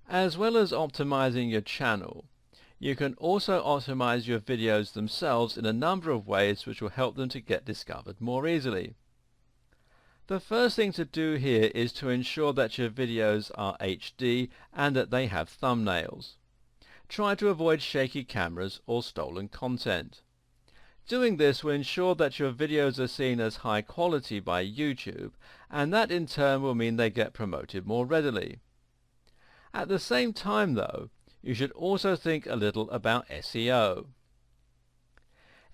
As well as optimizing your channel, you can also optimize your videos themselves in a number of ways which will help them to get discovered more easily. The first thing to do here is to ensure that your videos are HD and that they have thumbnails. Try to avoid shaky cameras or stolen content. Doing this will ensure that your videos are seen as high quality by YouTube, and that in turn will mean they get promoted more readily. At the same time though, you should also think a little about SEO.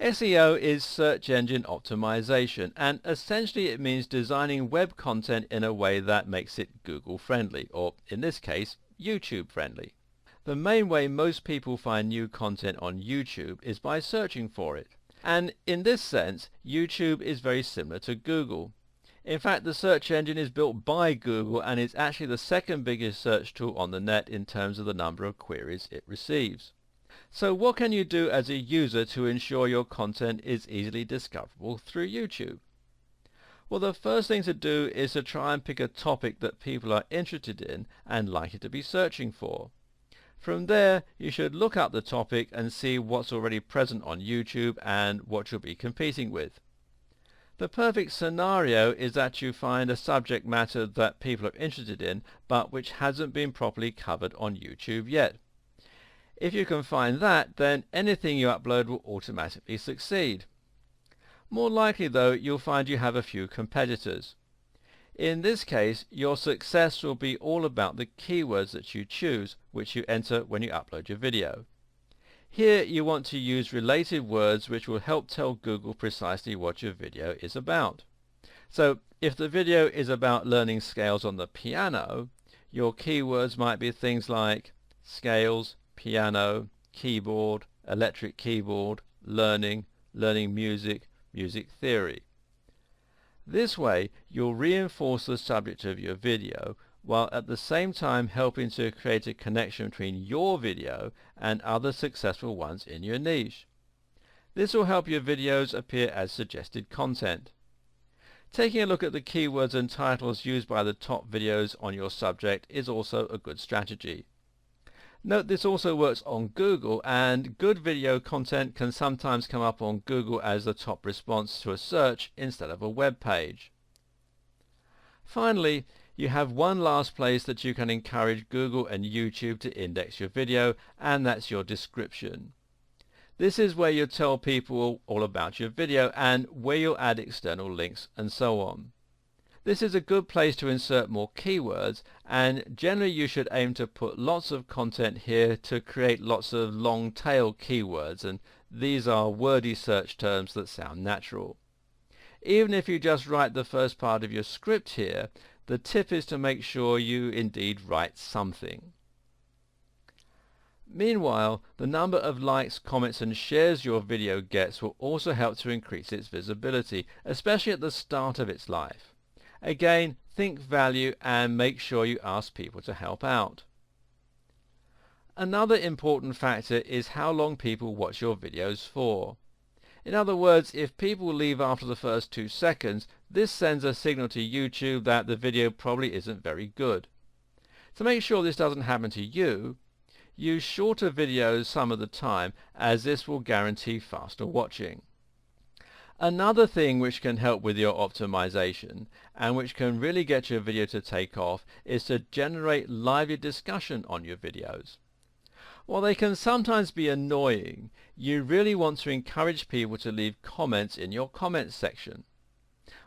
SEO is search engine optimization, and essentially it means designing web content in a way that makes it Google friendly, or in this case, YouTube friendly. The main way most people find new content on YouTube is by searching for it. And in this sense, YouTube is very similar to Google. In fact, the search engine is built by Google and is actually the second biggest search tool on the net in terms of the number of queries it receives. So what can you do as a user to ensure your content is easily discoverable through YouTube? Well, the first thing to do is to try and pick a topic that people are interested in and likely to be searching for. From there, you should look up the topic and see what's already present on YouTube and what you'll be competing with. The perfect scenario is that you find a subject matter that people are interested in, but which hasn't been properly covered on YouTube yet. If you can find that, then anything you upload will automatically succeed. More likely though, you'll find you have a few competitors. In this case, your success will be all about the keywords that you choose, which you enter when you upload your video. Here you want to use related words which will help tell Google precisely what your video is about. So if the video is about learning scales on the piano, your keywords might be things like scales, piano, keyboard, electric keyboard, learning, learning music, music theory. This way, you'll reinforce the subject of your video, while at the same time helping to create a connection between your video and other successful ones in your niche. This will help your videos appear as suggested content. Taking a look at the keywords and titles used by the top videos on your subject is also a good strategy. Note this also works on Google, and good video content can sometimes come up on Google as the top response to a search instead of a web page. Finally, you have one last place that you can encourage Google and YouTube to index your video, and that's your description. This is where you tell people all about your video and where you'll add external links and so on. This is a good place to insert more keywords, and generally you should aim to put lots of content here to create lots of long tail keywords, and these are wordy search terms that sound natural. Even if you just write the first part of your script here, the tip is to make sure you indeed write something. Meanwhile, the number of likes, comments and shares your video gets will also help to increase its visibility, especially at the start of its life. Again, think value and make sure you ask people to help out. Another important factor is how long people watch your videos for. In other words, if people leave after the first 2 seconds, this sends a signal to YouTube that the video probably isn't very good. To make sure this doesn't happen to you, use shorter videos some of the time, as this will guarantee faster watching. Another thing which can help with your optimization and which can really get your video to take off is to generate lively discussion on your videos. While they can sometimes be annoying, you really want to encourage people to leave comments in your comments section.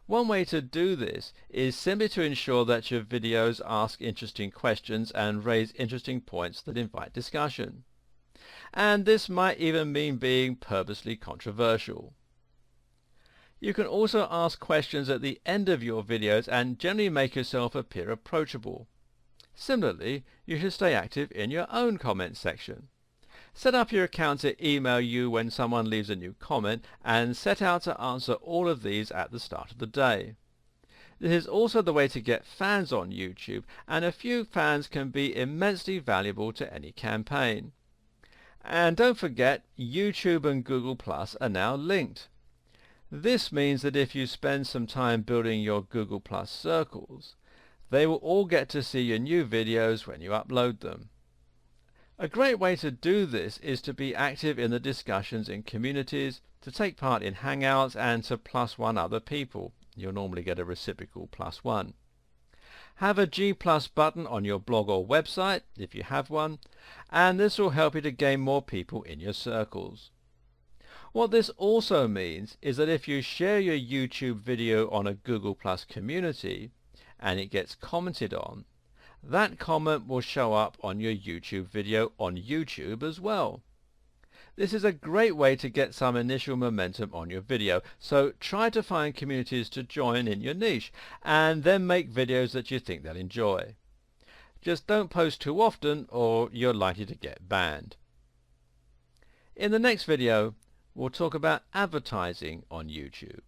One way to do this is simply to ensure that your videos ask interesting questions and raise interesting points that invite discussion. And this might even mean being purposely controversial. You can also ask questions at the end of your videos and generally make yourself appear approachable. Similarly, you should stay active in your own comment section. Set up your account to email you when someone leaves a new comment, and set out to answer all of these at the start of the day. This is also the way to get fans on YouTube, and a few fans can be immensely valuable to any campaign. And don't forget, YouTube and Google Plus are now linked. This means that if you spend some time building your Google Plus circles, they will all get to see your new videos when you upload them. A great way to do this is to be active in the discussions in communities, to take part in hangouts, and to +1 other people. You'll normally get a reciprocal +1. Have a G+ button on your blog or website, if you have one, and this will help you to gain more people in your circles. What this also means is that if you share your YouTube video on a Google+ community and it gets commented on, that comment will show up on your YouTube video on YouTube as well. This is a great way to get some initial momentum on your video, so try to find communities to join in your niche and then make videos that you think they'll enjoy. Just don't post too often or you're likely to get banned. In the next video, we'll talk about advertising on YouTube.